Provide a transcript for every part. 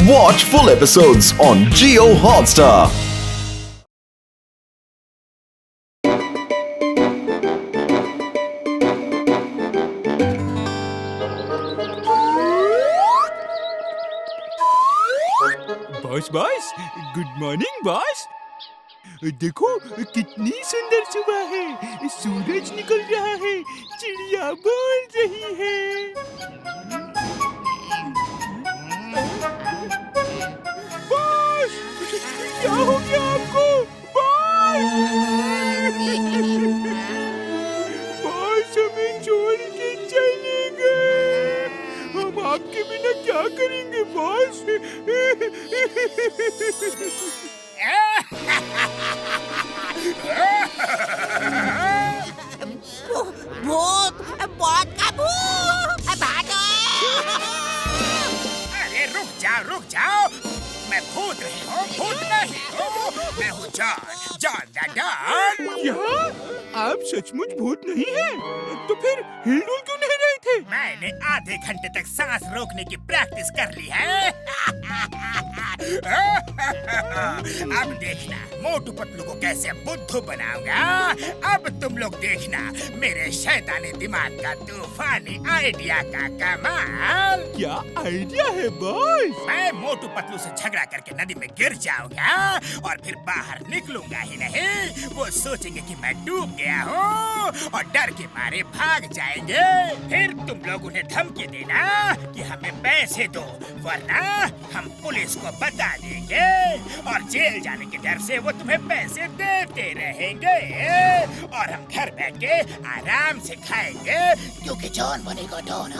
Watch full episodes on Jio Hotstar. Boss boss, good morning boss. देखो कितनी सुंदर सुबह है, सूरज निकल रहा है, चिड़िया बोल रही है। बॉस, क्या हो गया आपको? बॉस, बॉस हमें छोड़ के चले गए। हम आपके बिना क्या करेंगे बॉस? भूत, बहुत का भूत, भागो! अरे रुक जाओ, मैं भूत नहीं हूँ, भूत नहीं हूँ, मैं हूँ जॉन, जॉन द डॉन। क्या आप सचमुच भूत नहीं हैं? तो फिर हिलडुल क्यों नहीं रहे थे? मैंने आधे घंटे तक सांस रोकने की प्रैक्टिस कर ली है। अब देखना मोटू पतलू को कैसे बुद्धू बनाऊंगा। अब तुम लोग देखना मेरे शैतानी दिमाग का तूफानी आइडिया का कमाल। क्या आइडिया है बॉस? मैं मोटू पतलू से झगड़ा करके नदी में गिर जाऊंगा और फिर बाहर निकलूंगा ही नहीं। वो सोचेंगे कि मैं डूब गया हूँ और डर के मारे भाग जाएंगे। फिर तुम लोग उन्हें धमकी देना कि हमें पैसे दो, वरना हम पुलिस को बता देंगे और जेल जाने के डर से वो तुम्हें पैसे देते रहेंगे और हम घर बैठ के आराम से खाएंगे, क्योंकि जॉन बनेगा डॉन।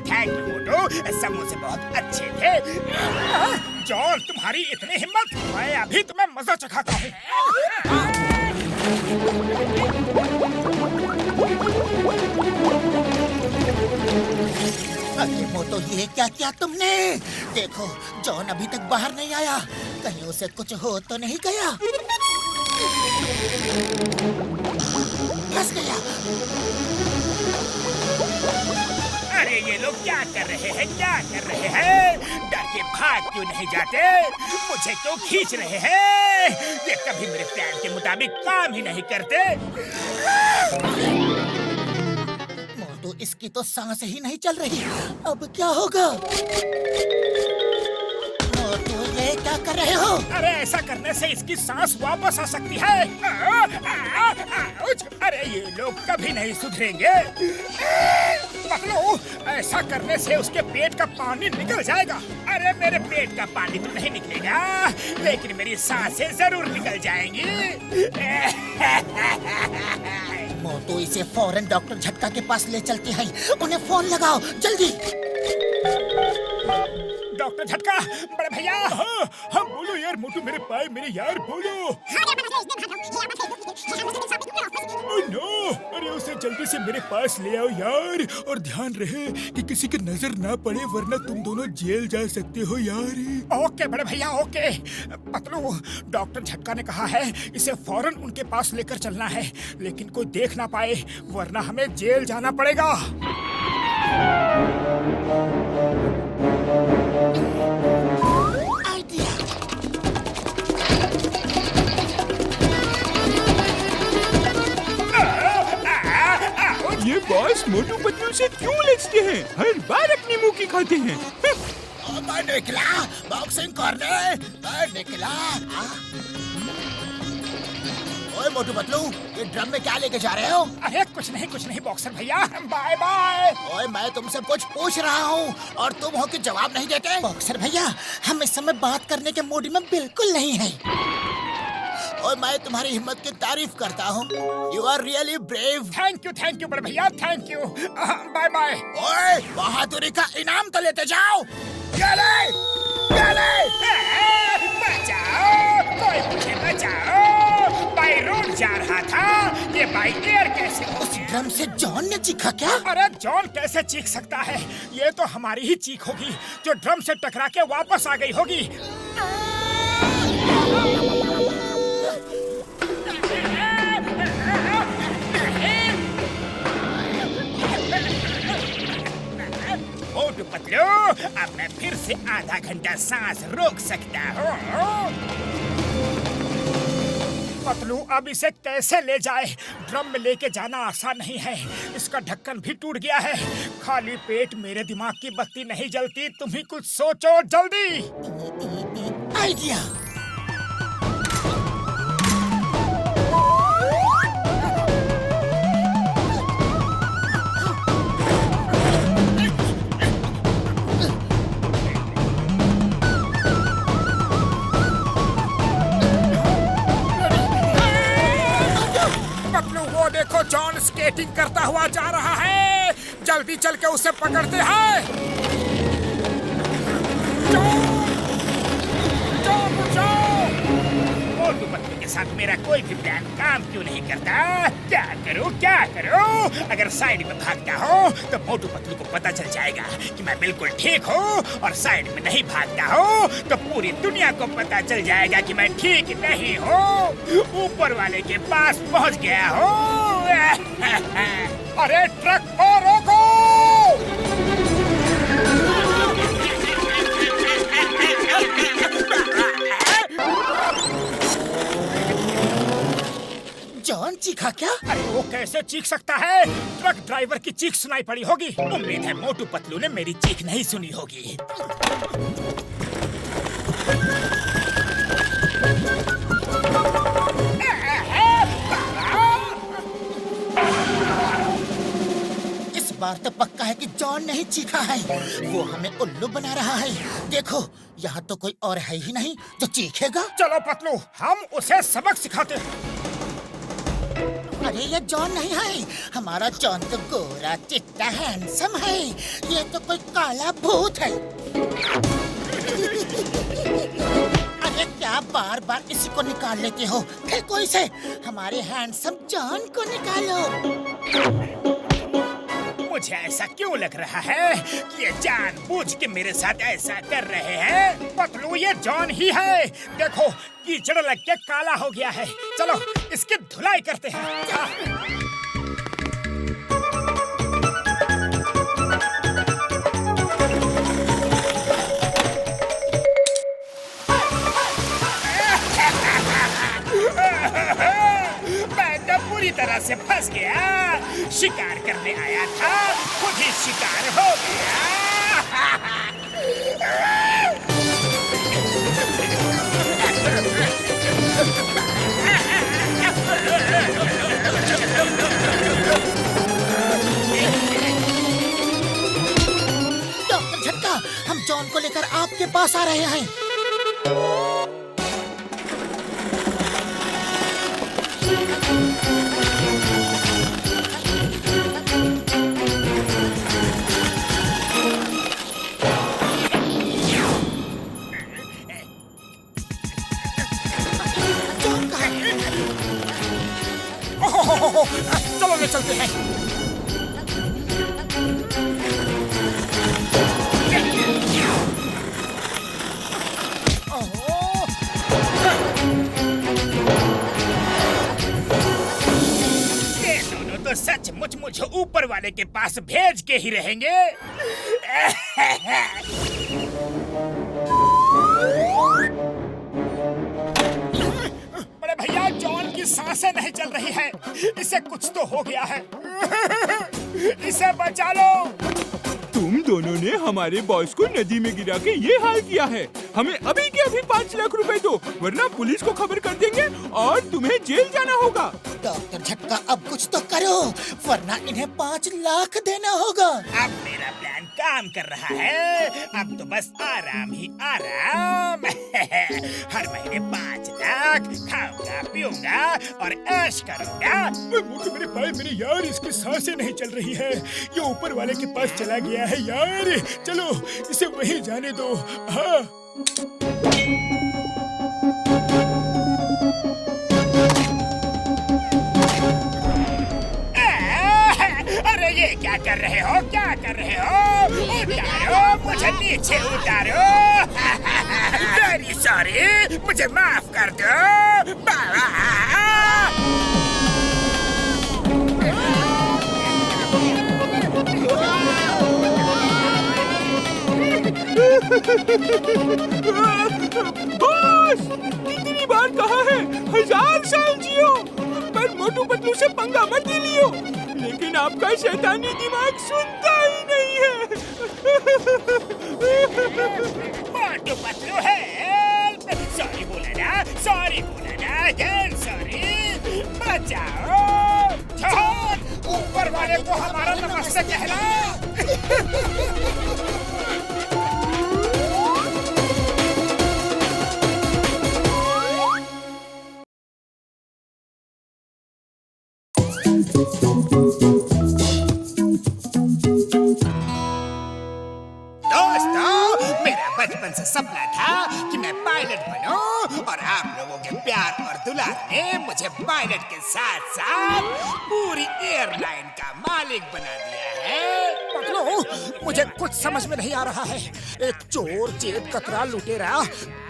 थैंक यू मोटू, समोसे बहुत अच्छे थे। जॉन, तुम्हारी इतनी हिम्मत, मैं अभी तुम्हें मजा चखाता हूँ। अरे मोटो, ये क्या किया तुमने? देखो, जॉन अभी तक बाहर नहीं आया, कहीं उसे कुछ हो तो नहीं गया। फंस गया। अरे ये लोग क्या कर रहे हैं, क्या कर रहे हैं? डर के भाग क्यों नहीं जाते? मुझे क्यों खींच रहे हैं? ये कभी मेरे प्लान के मुताबिक काम ही नहीं करते। मोटू, इसकी तो सांस ही नहीं चल रही। अब क्या होगा? मोटू, ये क्या कर रहे हो? अरे ऐसा करने से इसकी सांस वापस आ सकती है। आउच! अरे ये लोग कभी नहीं सुधरेंगे। पकड़ो, ऐसा करने से उसके पेट का पानी निकल जाएगा। अरे मेरे पेट का पानी तो नहीं निकलेगा, लेकिन मेरी सांसें जरूर निकल जाएंगी। मोटू, इसे फौरन डॉक्टर झटका के पास ले चलते हैं। उन्हें फोन लगाओ, जल्दी। डॉक्टर झटका, बड़े भैया। हाँ बोलो यार मोटू, मेरे पाए मेरे यार, बोलो। ओह नो, अरे उसे जल्दी से मेरे पास ले आओ यार, और ध्यान रहे कि किसी की नजर ना पड़े, वरना तुम दोनों जेल जा सकते हो यार। ओके बड़े भैया, ओके। पतलू, डॉक्टर झटका ने कहा है इसे फौरन उनके पास लेकर चलना है, लेकिन कोई देख ना पाए, वरना हमें जेल जाना पड़ेगा। ये बॉस मोटू पतलू से क्यों लचते हैं? हर बार अपनी मुंह की खाते हैं। मैं निकला, बॉक्सिंग करने, मैं निकला। ओए मोटू पतलू, ये ड्रम में क्या लेके जा रहे हो? अरे कुछ नहीं बॉक्सर भैया, बाय बाय। ओए, मैं तुमसे कुछ पूछ रहा हूँ और तुम हो कि जवाब नहीं देते। बॉक्सर भैया, हम इस समय बात करने के मूड में बिल्कुल नहीं है। और मैं तुम्हारी हिम्मत की तारीफ करता हूँ। You are really brave. Thank you बड़े भैया, थैंक यू। Bye bye. ओए, बहादुरी का इनाम तो लेते जाओ। बचाओ, कोई मुझे बचाओ। बाई रोड जा रहा था, ये बाई एयर कैसे? उस ड्रम से जॉन ने चीखा क्या? अरे जॉन कैसे चीख सकता है? ये तो हमारी ही चीख होगी जो ड्रम से टकरा के वापस आ गई होगी। मोटू पतलू, अब मैं फिर से आधा घंटा सांस रोक सकता हूँ। पतलू, अब इसे कैसे ले जाए? ड्रम में लेके जाना आसान नहीं है। इसका ढक्कन भी टूट गया है। खाली पेट मेरे दिमाग की बत्ती नहीं जलती। तुम ही कुछ सोचो जल्दी। आइडिया। देखो, जॉन स्केटिंग करता हुआ जा रहा है। जल्दी चल के उसे पकड़ते हैं। मोटू पतलू के साथ मेरा कोई भी प्लान काम क्यों नहीं करता? क्या करूं, क्या करूं? अगर साइड में भागता हूं तो मोटू पतलू को पता चल जाएगा कि मैं बिल्कुल ठीक हूं, और साइड में नहीं भागता हूं तो पूरी दुनिया को पता चल जाएगा कि मैं ठीक नहीं हूं। ऊपर वाले के पास पहुंच गया हूं। अरे ट्रक को रोको! जॉन चीखा क्या? अरे वो कैसे चीख सकता है? ट्रक ड्राइवर की चीख सुनाई पड़ी होगी। उम्मीद है मोटू पतलू ने मेरी चीख नहीं सुनी होगी। इस बार तो पक्का है कि जॉन नहीं चीखा है। वो हमें उल्लू बना रहा है। देखो, यहाँ तो कोई और है ही नहीं जो चीखेगा। चलो पतलू, हम उसे सबक सिखाते हैं। अरे ये जॉन नहीं है। हमारा जॉन तो गोरा चिट्टा हैंडसम है। ये तो कोई काला भूत है। अरे क्या बार बार इसी को निकाल लेते हो? फेंको इसे। हमारे हैंडसम जॉन को निकालो। मुझे ऐसा क्यों लग रहा है कि ये जानबूझ के मेरे साथ ऐसा कर रहे हैं? पतलू, ये जॉन ही है। देखो, कीचड़ लग के काला हो गया है। चलो इसकी धुलाई करते हैं। मैं तो पूरी तरह से फंस गया। शिकार करने आया था, खुद ही शिकार हो गया। डॉक्टर झटका, हम जॉन को लेकर आपके पास आ रहे हैं। जॉन कहाँ है? चलो ले चलते हैं। ये दोनों तो सचमुच मुझे ऊपर वाले के पास भेज के ही रहेंगे। बड़े भैया, जॉन की सांसें नहीं चल रही है। इसे कुछ तो हो गया है। इसे बचा लो। तुम दोनों ने हमारे बॉस को नदी में गिरा के ये हाल किया है। हमें अभी के अभी 5 लाख रुपए दो, वरना पुलिस को खबर कर देंगे और तुम्हें जेल जाना होगा। डॉक्टर झटका, अब कुछ तो करो, वरना इन्हें 5 लाख देना होगा। अब मेरा प्लान काम कर रहा है। अब तो बस आराम ही आराम। हर महीने 5 लाख खाऊंगा, पीऊंगा और ऐश करूंगा। मोटू मेरे भाई, मेरे यार, इसकी सांसें नहीं चल रही है। ये ऊपर वाले के पास चला गया है यार। चलो इसे वहीं जाने दो। हाँ। अरे ये क्या कर रहे हो? क्या कर रहे हो? उतारो मुझे, नीचे उतारो। वेरी सॉरी, मुझे माफ कर दो बाबा। बॉस, कितनी बार कहा है 1000 साल जियो, पर मोटू पतलू से पंगा मत लियो। लेकिन आपका शैतानी दिमाग सुनता ही नहीं है। मोटू पतलू हेल्प! सॉरी बोला ना, सॉरी बोला ना, again सॉरी। बचाओ, छोड़, ऊपर वाले को हमारा नमस्ते कहला। दोस्तों, मेरा बचपन से सपना था कि मैं पायलट बनूं और आप लोगों के प्यार और दुलार ने मुझे पायलट के साथ साथ पूरी एयरलाइन का मालिक बना दिया है। पकड़ो, मुझे कुछ समझ में नहीं आ रहा है। एक चोर, जेब कतरा, लुटेरा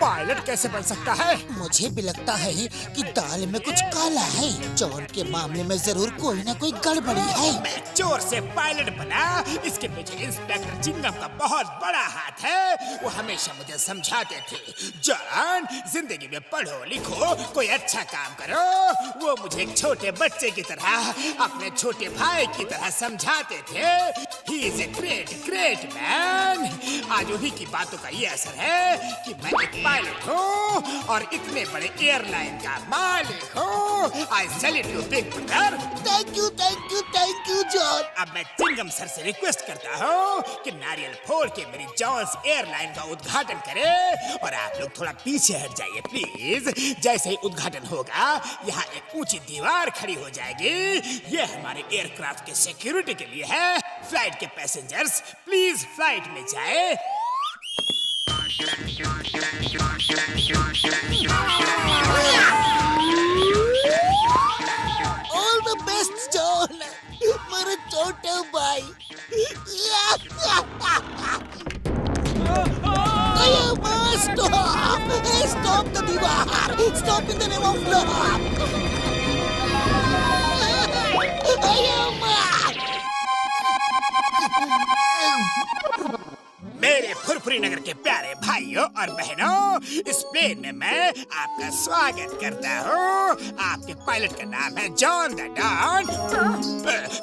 पायलट कैसे बन सकता है? मुझे भी लगता है कि दाल में कुछ काला है। चोर के मामले में जरूर कोई ना कोई गड़बड़ी है। मैं चोर से पायलट बना, इसके पीछे इंस्पेक्टर चिंगम का बहुत बड़ा हाथ है। वो हमेशा मुझे समझाते थे, जॉन, जिंदगी में पढ़ो लिखो, कोई अच्छा काम करो। वो मुझे एक छोटे बच्चे की तरह, अपने छोटे भाई की तरह समझाते थे। He is a great great man. आज उन्हीं की बातों का ये असर है कि मैं एक पायलट हूँ और इतने बड़े एयरलाइन का मालिक हूँ। आई salute you big brother. Thank you John. अब मैं चिंगम सर से रिक्वेस्ट करता हूँ कि नारियल फोड़ के मेरी जॉन्स एयरलाइन का उद्घाटन करें और आप लोग थोड़ा पीछे हट जाइए प्लीज। जैसे ही उद्घाटन होगा, यहाँ एक ऊंची दीवार खड़ी हो जाएगी। ये हमारे एयरक्राफ्ट के सिक्योरिटी के लिए है। फ्लाइट के पैसेंजर्स प्लीज फ्लाइट में जाए। ऑल द बेस्ट जॉन, मेरे छोटे भाई। Stop the दीवार! Stop in the name of love! मेरे फुरफुरी नगर के प्यारे भाइयों और बहनों, इस प्लेन में मैं आपका स्वागत करता हूँ। आपके पायलट का नाम है John the Don.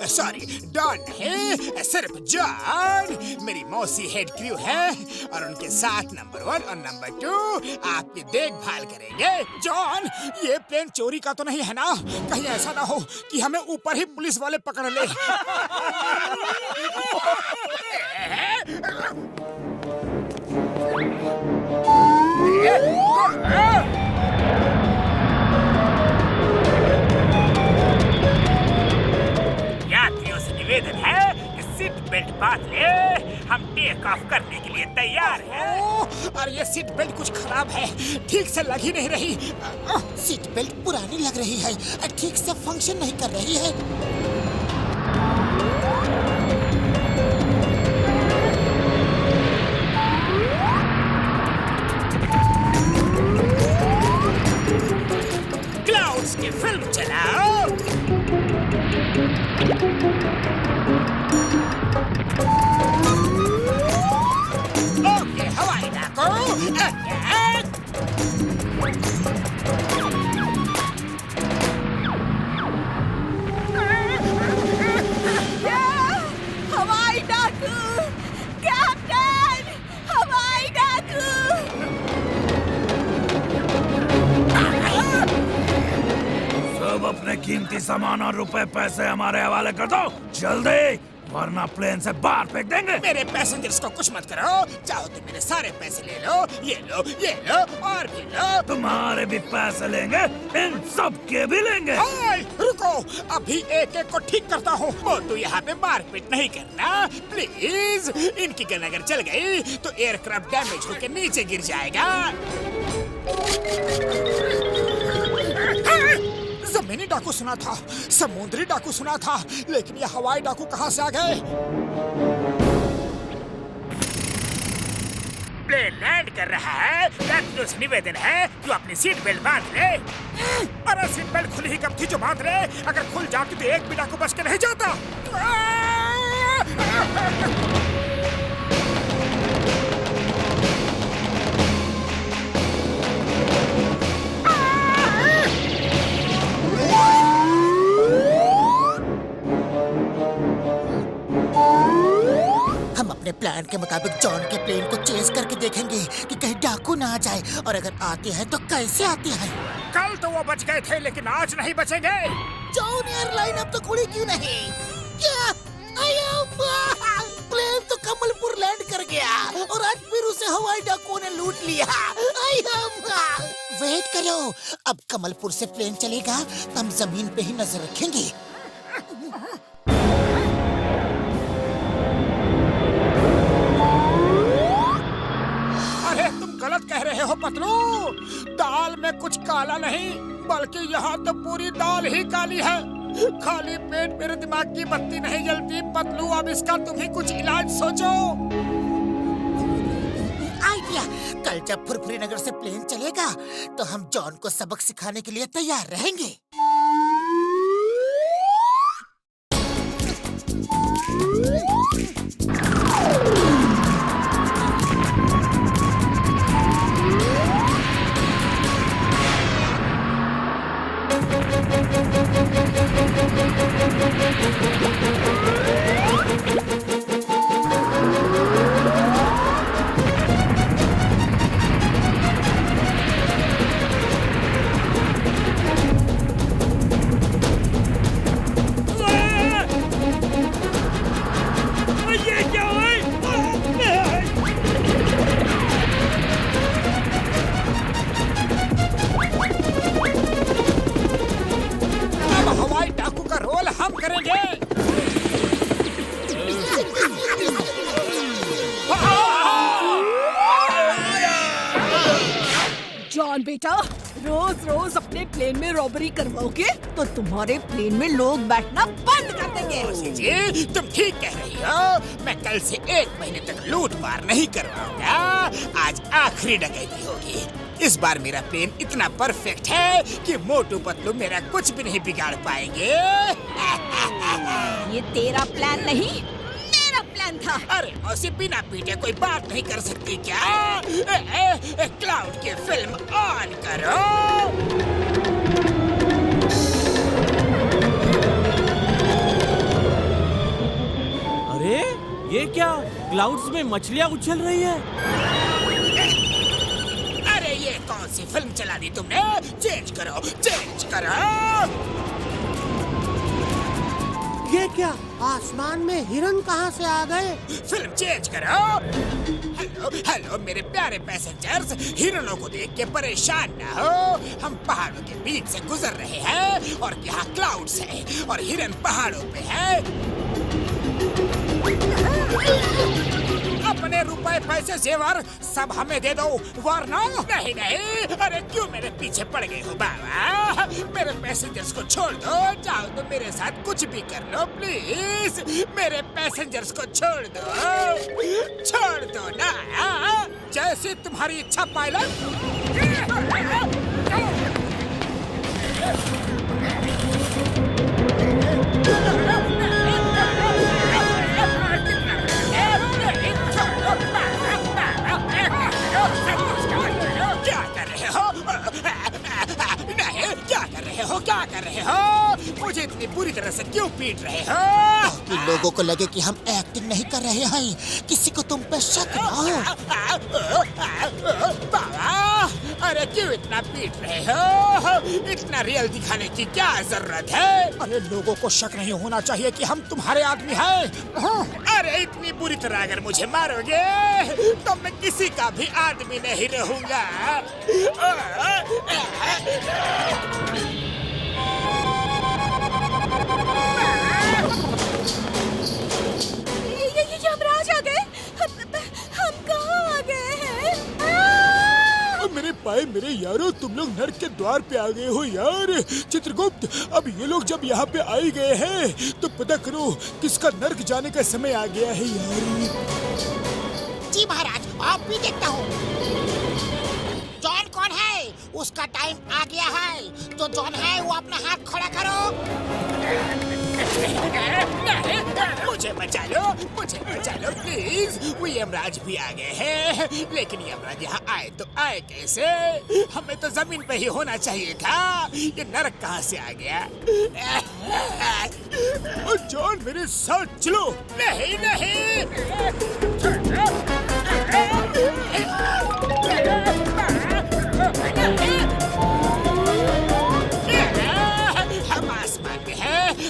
Sorry, Don नहीं, सिर्फ जॉन। मेरी मौसी हेड क्रू है और उनके साथ नंबर 1 और नंबर 2 आपकी देखभाल करेंगे। जॉन, ये प्लेन चोरी का तो नहीं है ना? कहीं ऐसा ना हो कि हमें ऊपर ही पुलिस वाले पकड़ ले। यात्रियों से निवेदन है कि सीट बेल्ट बांध ले। हम टेक ऑफ करने के लिए तैयार हैं। और ये सीट बेल्ट कुछ खराब है, ठीक से लग ही नहीं रही। सीट बेल्ट पुरानी लग रही है, ठीक से फंक्शन नहीं कर रही है। क्लाउड्स की फिल्म चलाओ। ओके, हवाई डाको अटैक। हवाई डाकू, कैप्टन, हवाई डाकू। सब अपने कीमती सामान और रुपए पैसे हमारे हवाले कर दो जल्दी, वरना प्लेन से बाहर फेंक देंगे। मेरे पैसेंजर्स को कुछ मत करो। चाहो तो मेरे सारे पैसे ले लो, ये लो, ये लो और भी लो। तुम्हारे भी पैसे लेंगे, इन सब के भी लेंगे। हाय, रुको, अभी एक एक को ठीक करता हूँ। मोटू यहाँ पे मारपीट नहीं करना प्लीज। इनकी गन अगर चल गई तो एयरक्राफ्ट डैमेज होकर नीचे गिर जाएगा। जमीनी डाकू सुना था, समुद्री डाकू सुना था, लेकिन ये हवाई डाकू कहाँ से आ गए? प्लेन लैंड कर रहा है, कैप्टन से निवेदन है कि अपनी सीट बेल्ट बांध ले। अरे सीट बेल्ट खुली ही कब थी जो बांध ले? अगर खुल जाती तो एक भी डाकू बच के नहीं जाता। अपने प्लान के मुताबिक जॉन के प्लेन को चेस करके देखेंगे कि कहीं डाकू ना आ जाए, और अगर आते हैं तो कैसे आते हैं। कल तो वो बच गए थे, लेकिन आज नहीं बचेंगे। जॉन एयरलाइन अब तक उड़ी क्यों नहीं? क्या प्लेन तो कमलपुर लैंड कर गया और आज फिर उसे हवाई डाकुओं ने लूट लिया। वेट करो, अब कमलपुर से प्लेन चलेगा तो हम जमीन पे ही नजर रखेंगे। गलत कह रहे हो पतलू, दाल में कुछ काला नहीं बल्कि यहाँ तो पूरी दाल ही काली है। खाली पेट मेरे दिमाग की बत्ती नहीं जलती पतलू, अब इसका तुम ही कुछ इलाज सोचो। आइडिया, कल जब फुरफुरी नगर से प्लेन चलेगा तो हम जॉन को सबक सिखाने के लिए तैयार रहेंगे। जॉन बेटा, रोज रोज अपने प्लेन में रॉबरी करवाओगे तो तुम्हारे प्लेन में लोग बैठना बंद कर देंगे। जी तुम ठीक कह रही हो, मैं कल से 1 महीने तक लूट मार नहीं करवाऊंगा। आज आखिरी डकैती होगी। इस बार मेरा प्लेन इतना परफेक्ट है कि मोटू पतलू मेरा कुछ भी नहीं बिगाड़ पाएंगे। ये तेरा प्लान नहीं, मेरा प्लान था। अरे मौसी, बिना पीटे कोई बात नहीं कर सकती क्या? क्लाउड की फिल्म ऑन करो। अरे ये क्या, क्लाउड्स में मछलियाँ उछल रही है। अरे ये कौन सी फिल्म चला दी तुमने? चेंज करो, चेंज करो। ये क्या, आसमान में हिरन कहाँ से आ गए? फिल्म चेंज करो। हेलो हेलो मेरे प्यारे पैसेंजर्स, हिरनों को देख के परेशान ना हो। हम पहाड़ों के बीच से गुजर रहे हैं और यहाँ क्लाउड्स है और हिरन पहाड़ों पे है। अपने रुपए पैसे जेवर सब हमें दे दो, वरना नहीं नहीं। अरे क्यों मेरे पीछे पड़ गए हो बाबा? मेरे पैसेंजर्स को छोड़ दो, चाहो तो मेरे साथ कुछ भी कर लो प्लीज। मेरे पैसेंजर्स को छोड़ दो ना। जैसे तुम्हारी इच्छा पायलट। क्या कर रहे हो? मुझे इतनी बुरी तरह से क्यों पीट रहे हो? कि लोगों को लगे कि हम एक्टिंग नहीं कर रहे हैं, किसी को तुम पे शक ना हो। बाबा, अरे क्यों इतना पीट रहे हो? इतना रियल दिखाने की क्या जरूरत है? अरे लोगों को शक नहीं होना चाहिए कि हम तुम्हारे आदमी हैं। अरे इतनी बुरी तरह अगर मुझे मारोगे तो मैं किसी का भी आदमी नहीं रहूंगा। ये यमराज आ गए। हम कहाँ आ गए हैं? मेरे भाई, मेरे यारो, तुम लोग नर्क के द्वार पे आ गए हो यार। चित्रगुप्त, अब ये लोग जब यहाँ पे आ गए हैं तो पता करो किसका नर्क जाने का समय आ गया है यार। जी महाराज, आप भी देखता हूँ। जॉन कौन है? उसका टाइम आ गया है। जो जॉन है वो अपना हाथ खड़ा करो। मुझे बचा लो प्लीज। वो यमराज भी आ गए हैं, लेकिन यमराज यहाँ आए तो आए कैसे? हमें तो जमीन पे ही होना चाहिए था। ये नरक कहाँ से आ गया? जॉन मेरे साथ चलो। नहीं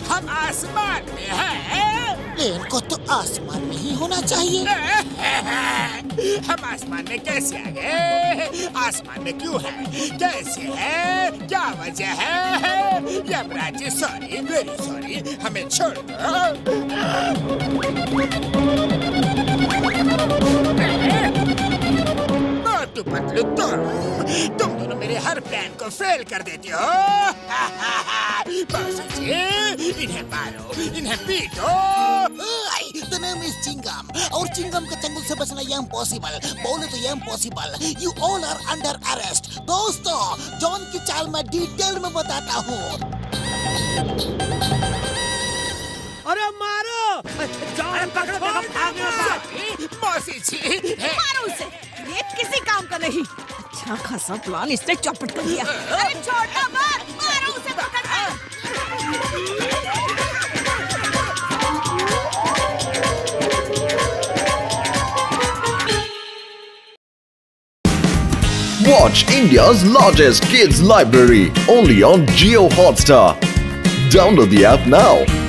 हम आसमान में हैं। प्लेन को तो आसमान में ही होना चाहिए। हम आसमान में कैसे आ गए? आसमान में क्यों है? कैसे है? क्या वजह है? Yamraj ji sorry, very sorry, हमें छोड़ दो। मोटू पतलू तुम दोनों मेरे हर प्लान को फेल कर देते हो। मौसी जी, इन्हें मारो, इन्हें पीटो। The name is चिंगम, और चिंगम के चंगुल से बचना ये इम्पॉसिबल। बोले तो ये impossible. You all are under arrest। दोस्तों, जॉन की चाल मैं डिटेल में बताता हूँ। अरे मारो! जॉन पकड़ो, भागो मौसी जी, मारो उसे, ये किसी काम का नहीं। अच्छा खासा प्लान इसने चौपट कर दिया। अरे छोड़ना मत, मारो उसे, पकड़ना। Watch India's largest kids library only on Jio Hotstar. Download the app now.